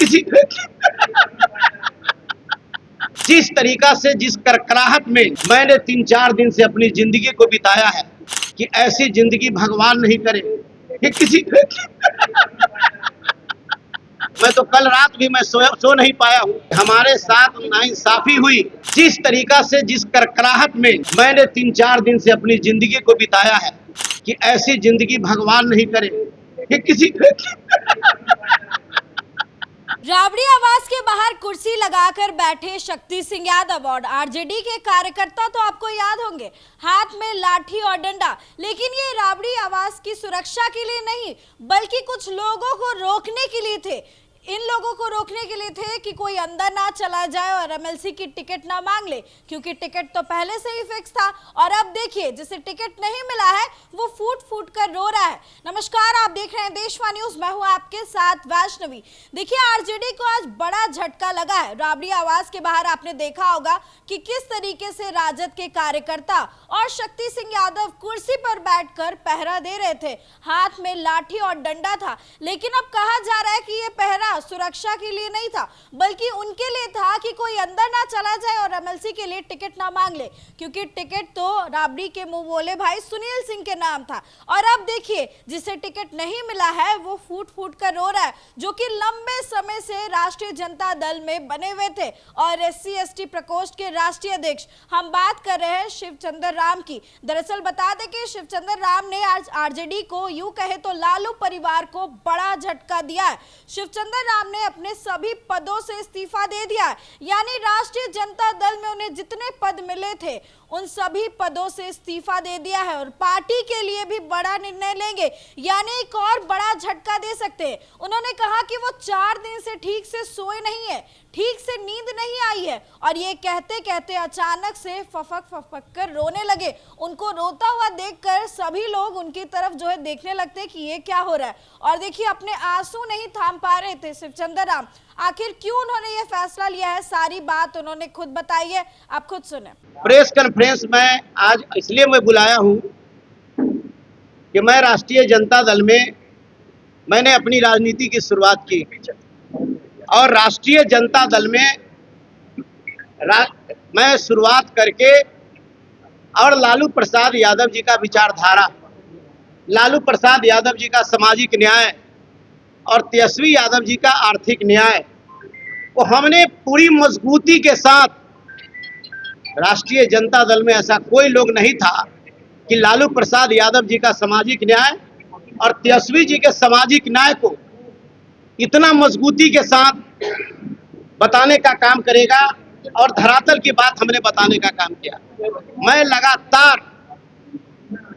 किसी जिस तरीका से, जिस करकराहट में मैंने 3-4 दिन से अपनी जिंदगी को बिताया है कि ऐसी जिंदगी भगवान नहीं करे कि किसी मैं तो कल रात भी मैं सो नहीं पाया हूँ। हमारे साथ नाइंसाफी हुई। जिस तरीका से, जिस करकराहट में मैंने 3-4 दिन से अपनी जिंदगी को बिताया है कि ऐसी जिंदगी भगवान नहीं करे कि किसी राबड़ी आवास के बाहर कुर्सी लगाकर बैठे शक्ति सिंह यादव और आरजेडी के कार्यकर्ता तो आपको याद होंगे, हाथ में लाठी और डंडा। लेकिन ये राबड़ी आवास की सुरक्षा के लिए नहीं, बल्कि कुछ लोगों को रोकने के लिए थे। इन लोगों को रोकने के लिए थे कि कोई अंदर ना चला जाए और एमएलसी की टिकट ना मांग ले, क्योंकि टिकट तो पहले से ही फिक्स था। और अब देखिए, जिसे टिकट नहीं मिला है वो फूट फूट कर रो रहा है। नमस्कार, आप देख रहे हैं देशवा न्यूज, मैं हूं आपके साथ वैष्णवी। देखिए, आरजेडी को आज बड़ा झटका लगा है। राबड़ी आवास के बाहर आपने देखा होगा कि किस तरीके से राजद के कार्यकर्ता और शक्ति सिंह यादव कुर्सी पर बैठकर पहरा दे रहे थे। हाथ में लाठी और डंडा था। लेकिन अब कहा जा रहा है कि ये पहरा सुरक्षा के लिए नहीं था, बल्कि उनके लिए था कि कोई अंदर ना चला जाए और एमएलसी के लिए टिकट ना मांग ले, क्योंकि टिकट तो राबड़ी के मुंह बोले भाई सुनील सिंह के नाम था। और अब देखिए, जिसे टिकट नहीं मिला है वो फूट फूट कर रो रहा है, जो कि लंबे समय से राष्ट्रीय जनता दल में बने हुए थे और SC/ST प्रकोष्ठ के राष्ट्रीय अध्यक्ष। हम बात कर रहे हैं शिवचंद्र राम की। दरअसल बता दें कि शिवचंद्र राम ने आज आरजेडी को, यूं कहे तो लालू परिवार को बड़ा झटका दिया है। शिवचंद्र राम ने अपने सभी पदों से इस्तीफा दे दिया है, यानी राष्ट्रीय जनता दल में उन्हें जितने पद मिले थे उन सभी पदों से इस्तीफा दे दिया है और पार्टी के लिए भी बड़ा निर्णय लेंगे, यानी एक और बड़ा झटका दे सकते हैं। उन्होंने कहा कि वो 4 दिन से ठीक से सोए नहीं है, ठीक से नींद नहीं आई है, और ये कहते कहते अचानक से फफक कर रोने लगे। उनको रोता हुआ देखकर सभी लोग उनकी तरफ जो है देखने लगते कि ये क्या हो रहा है। और देखिए, अपने आंसू नहीं थाम पा रहे थे शिवचंद्र राम। आखिर क्यों उन्होंने ये फैसला लिया है, सारी बात उन्होंने खुद बताई है, आप खुद सुने। प्रेस कॉन्फ्रेंस में आज इसलिए मैं बुलाया हूं कि मैं राष्ट्रीय जनता दल में मैंने अपनी राजनीति की शुरुआत की और राष्ट्रीय जनता दल में मैं शुरुआत करके और लालू प्रसाद यादव जी का विचारधारा, लालू प्रसाद यादव जी का सामाजिक न्याय और तेजस्वी यादव जी का आर्थिक न्याय को हमने पूरी मजबूती के साथ, राष्ट्रीय जनता दल में ऐसा कोई लोग नहीं था कि लालू प्रसाद यादव जी का सामाजिक न्याय और तेजस्वी जी के सामाजिक न्याय को इतना मजबूती के साथ बताने का काम करेगा, और धरातल की बात हमने बताने का काम किया। मैं लगातार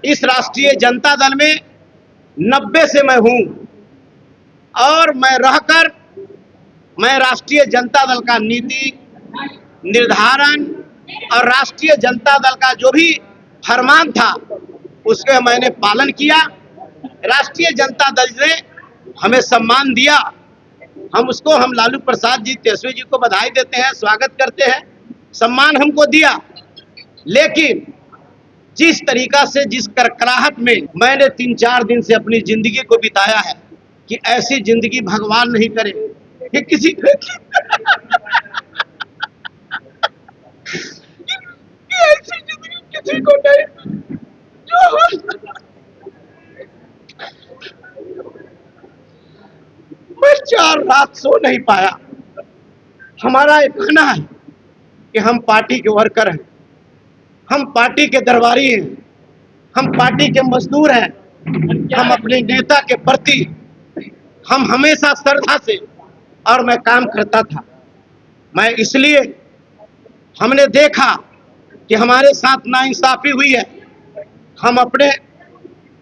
इस राष्ट्रीय जनता दल में 90 से मैं हूं और मैं रहकर मैं राष्ट्रीय जनता दल का नीति निर्धारण और राष्ट्रीय जनता दल का जो भी फरमान था उसके मैंने पालन किया। राष्ट्रीय जनता दल ने हमें सम्मान दिया, हम लालू प्रसाद जी, तेजस्वी जी को बधाई देते हैं, स्वागत करते हैं, सम्मान हमको दिया। लेकिन जिस तरीका से, जिस करकराहट में मैंने 3-4 दिन से अपनी जिंदगी को बिताया है कि ऐसी जिंदगी भगवान नहीं करे कि किसी ऐसी जिंदगी किसी को नहीं जो मैं 4 रात सो नहीं पाया। हमारा एक कहना है कि हम पार्टी के वर्कर हैं, हम पार्टी के दरबारी हैं, हम पार्टी के मजदूर हैं। हम अपने नेता के प्रति हम हमेशा श्रद्धा से और मैं काम करता था। मैं इसलिए हमने देखा कि हमारे साथ नाइंसाफी हुई है। हम अपने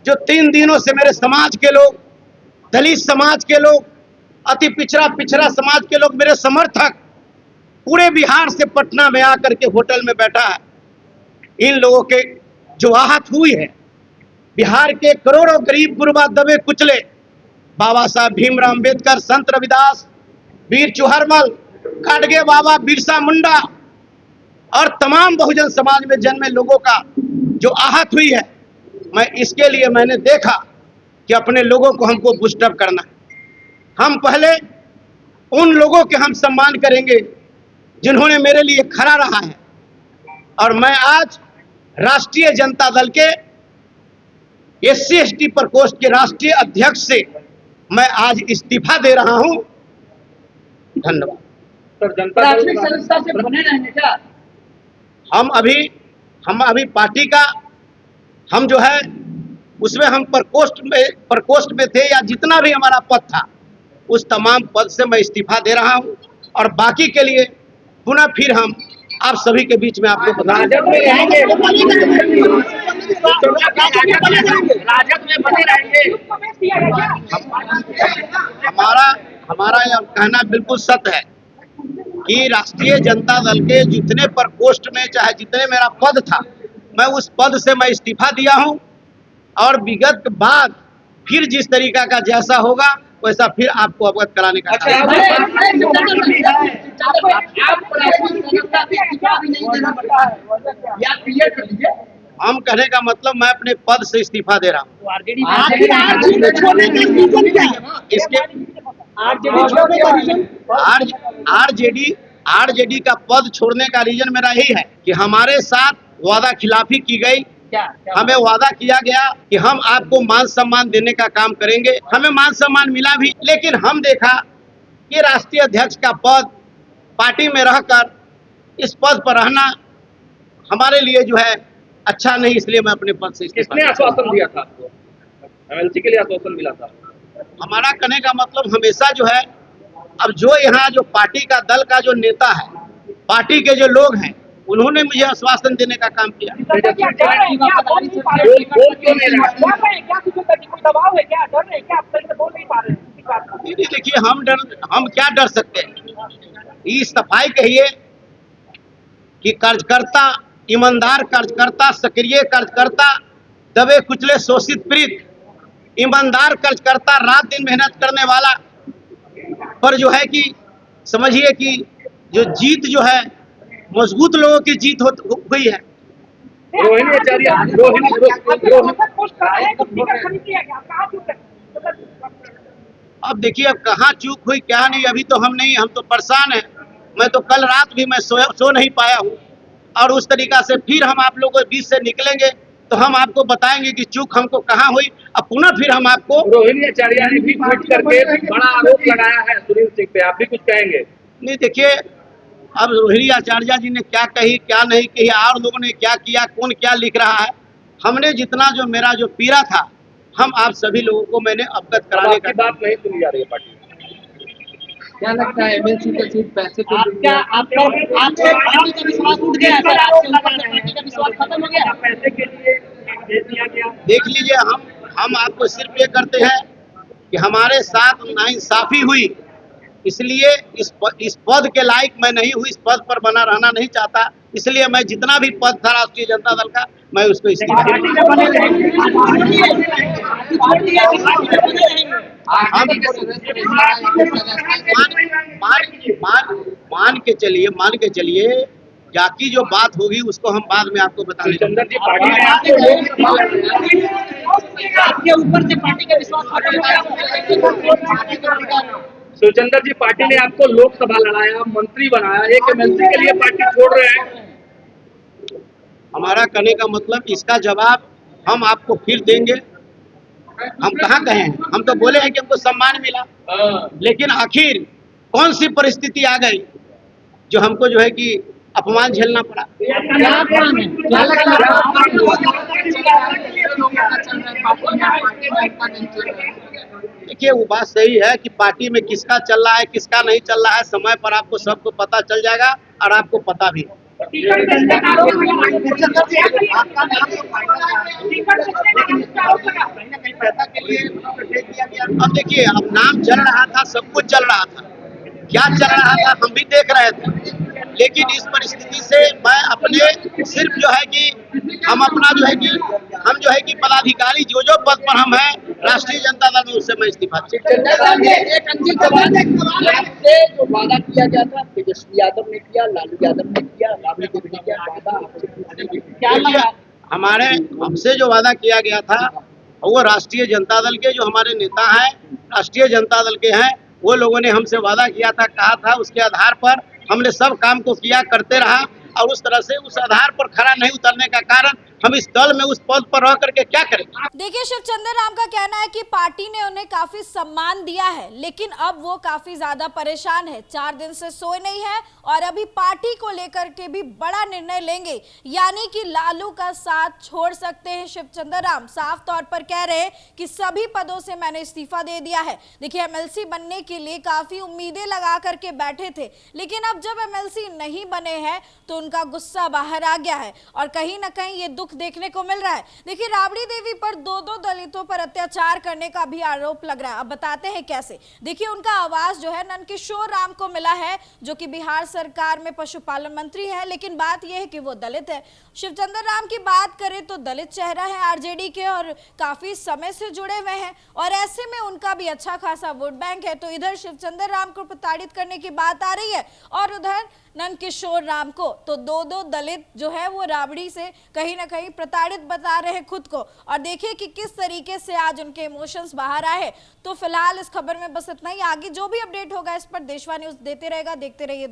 जो 3 दिनों से मेरे समाज के लोग, दलित समाज के लोग, अति पिछड़ा समाज के लोग, मेरे समर्थक पूरे बिहार से पटना में आकर के होटल में बैठा है। इन लोगों के जो आहत हुई है, बिहार के करोड़ों गरीब गुरबा दबे कुचले, बाबा साहब भीमराव अंबेडकर, संत रविदास, वीर चुहरमल, गाडगे बाबा, बिरसा मुंडा और तमाम बहुजन समाज में जन्मे लोगों का जो आहत हुई है, मैं इसके लिए मैंने देखा कि अपने लोगों को हमको बूस्टअप करना है। हम पहले उन लोगों के हम सम्मान करेंगे जिन्होंने मेरे लिए खड़ा रहा है। और मैं आज राष्ट्रीय जनता दल के SC/ST प्रकोष्ठ के राष्ट्रीय अध्यक्ष से मैं आज इस्तीफा दे रहा हूं। धन्यवाद। सर, जनता दल सदस्यता से बने रहेंगे क्या? हम अभी पार्टी का हम जो है उसमें हम प्रकोष्ठ में थे, या जितना भी हमारा पद था उस तमाम पद से मैं इस्तीफा दे रहा हूं। और बाकी के लिए पुनः फिर हम आप सभी के बीच में आपको बता राजद में रहेंगे, राजद में बने रहेंगे। हमारा यह कहना बिल्कुल सत्य है कि राष्ट्रीय जनता दल के जितने प्रकोष्ठ में चाहे जितने मेरा पद था, मैं उस पद से मैं इस्तीफा दिया हूं। और विगत बाद फिर जिस तरीका का जैसा होगा वैसा फिर आपको अवगत कराने का हम कहने का मतलब मैं अपने पद से इस्तीफा दे रहा हूँ। आरजेडी का पद छोड़ने का रीजन मेरा यही है कि हमारे साथ वादा खिलाफी की गई। हमें वादा किया गया कि हम आपको मान सम्मान देने का काम करेंगे, हमें मान सम्मान मिला भी, लेकिन हम देखा कि राष्ट्रीय अध्यक्ष का पद पार्टी में रहकर इस पद पर रहना हमारे लिए जो है अच्छा नहीं, इसलिए मैं अपने पद से किसने आश्वासन दिया था आपको? MLC के लिए आश्वासन मिला था? हमारा कहने का मतलब हमेशा जो है, अब जो यहाँ जो पार्टी का दल का जो नेता है, पार्टी के जो लोग हैं, उन्होंने मुझे आश्वासन देने का काम किया। देखिए हम क्या डर सकते हैं? इस सफाई कहिए कि कार्यकर्ता, ईमानदार कार्यकर्ता, सक्रिय कार्यकर्ता, दबे कुचले शोषित पीड़ित, ईमानदार कार्यकर्ता, रात दिन मेहनत करने वाला पर जो है कि समझिए कि जो जीत जो है मजबूत लोगों की जीत हुई है। अब देखिए अब कहाँ चूक हुई क्या नहीं, अभी तो हम तो परेशान हैं। मैं तो कल रात भी मैं सो नहीं पाया हूँ। और उस तरीका से फिर हम आप लोगों के बीच से निकलेंगे तो हम आपको बताएंगे कि चूक हमको कहाँ हुई। अब पुनः फिर हम आपको रोहिणी आचार्य ने भी ट्वीट करके बड़ा आरोप लगाया है सुनील सिंह पे, आप भी कुछ कहेंगे? नहीं, देखिए अब रोहिणी आचार्य जी ने क्या कही क्या नहीं कही, और लोगों ने क्या किया, कौन क्या लिख रहा है, हमने जितना जो मेरा जो पीड़ा था हम आप सभी लोगों को मैंने अवगत कराने का बात नहीं सुनी जा रही है पार्टी। क्या लगता है MLC का सीट पैसे को पैसे के लिए दे दिया गया? देख लीजिए, हम आपको सिर्फ ये करते हैं कि हमारे साथ नाइंसाफी हुई, इसलिए इस पद के लायक मैं नहीं हूँ, इस पद पर बना रहना नहीं चाहता, इसलिए मैं जितना भी पद था राष्ट्रीय जनता दल का मैं उसको इस्तीफा मान के चलिए बाकी जो बात होगी उसको हम बाद में आपको बता देंगे। सुचंदर जी, पार्टी ने आपको लोकसभा लड़ाया, मंत्री बनाया, एक MLC के लिए पार्टी छोड़ रहे हैं। हमारा कहने का मतलब इसका जवाब हम आपको फिर देंगे। हम कहाँ कहे हैं, हम तो बोले हैं कि हमको सम्मान मिला, लेकिन आखिर कौन सी परिस्थिति आ गई जो हमको जो है कि अपमान झेलना पड़ा। देखिए वो बात सही है कि पार्टी में किसका चल रहा है किसका नहीं चल रहा है, समय पर आपको सबको पता चल जाएगा और आपको पता भी। अब देखिए, अब नाम चल रहा था, सब कुछ चल रहा था, क्या चल रहा था हम भी देख रहे थे, लेकिन इस परिस्थिति से मैं अपने सिर्फ जो है कि हम अपना जो है कि हम जो है कि पदाधिकारी जो पद पर हम हैं राष्ट्रीय जनता दल उससे मैं इस्तीफा जो वादा किया गया था, तेजस्वी यादव ने किया, लालू यादव ने किया, राबड़ी देवी ने किया, वादा आपसे क्या लगा? हमारे हमसे जो वादा किया गया था वो राष्ट्रीय जनता दल के जो हमारे नेता हैं, राष्ट्रीय जनता दल के हैं, वो लोगों ने हमसे वादा किया था, कहा था, उसके आधार पर हमने सब काम को किया, करते रहा। और उस तरह से उस आधार पर खरा नहीं उतरने का कारण हम इस दल में उस पद पर रह करके क्या करें। देखिए, शिवचंद्र राम का कहना है कि पार्टी ने उन्हें काफी सम्मान दिया है, लेकिन अब वो काफी ज्यादा परेशान है, 4 दिन से सोए नहीं है और अभी पार्टी को लेकर के भी बड़ा निर्णय लेंगे, यानी कि लालू का साथ छोड़ सकते हैं। शिवचंद्र राम साफ तौर पर कह रहे हैं कि सभी पदों से मैंने इस्तीफा दे दिया है। देखिए, एमएलसी बनने के लिए काफी उम्मीदें लगा करके बैठे थे, लेकिन अब जब एमएलसी नहीं बने हैं तो उनका गुस्सा बाहर आ गया है और कहीं ना कहीं ये दुख देखने को मिल रहा है। देखिए, राबड़ी देवी पर दो दलितों पर अत्याचार करने का भी आरोप लग रहा है। अब बताते हैं कैसे। देखिए, उनका आवास जो है नंदकिशोर राम को मिला है, जो कि बिहार सरकार में पशुपालन मंत्री है, लेकिन बात यह है कि वो दलित है। शिवचंद्र राम की बात करें तो दलित चेहरा है आरजेडी के और काफी समय से जुड़े हुए हैं और ऐसे में उनका भी अच्छा खासा वोट बैंक है। तो इधर शिवचंद्र राम को प्रताड़ित करने की बात आ रही है और उधर नंदकिशोर राम को, तो दो दलित जो है वो राबड़ी से कहीं ना कहीं प्रताड़ित बता रहे हैं खुद को। और देखिए कि किस तरीके से आज उनके इमोशंस बाहर आए। तो फिलहाल इस खबर में बस इतना ही। आगे जो भी अपडेट होगा इस पर देशवा न्यूज देते रहेगा। देखते रहिए।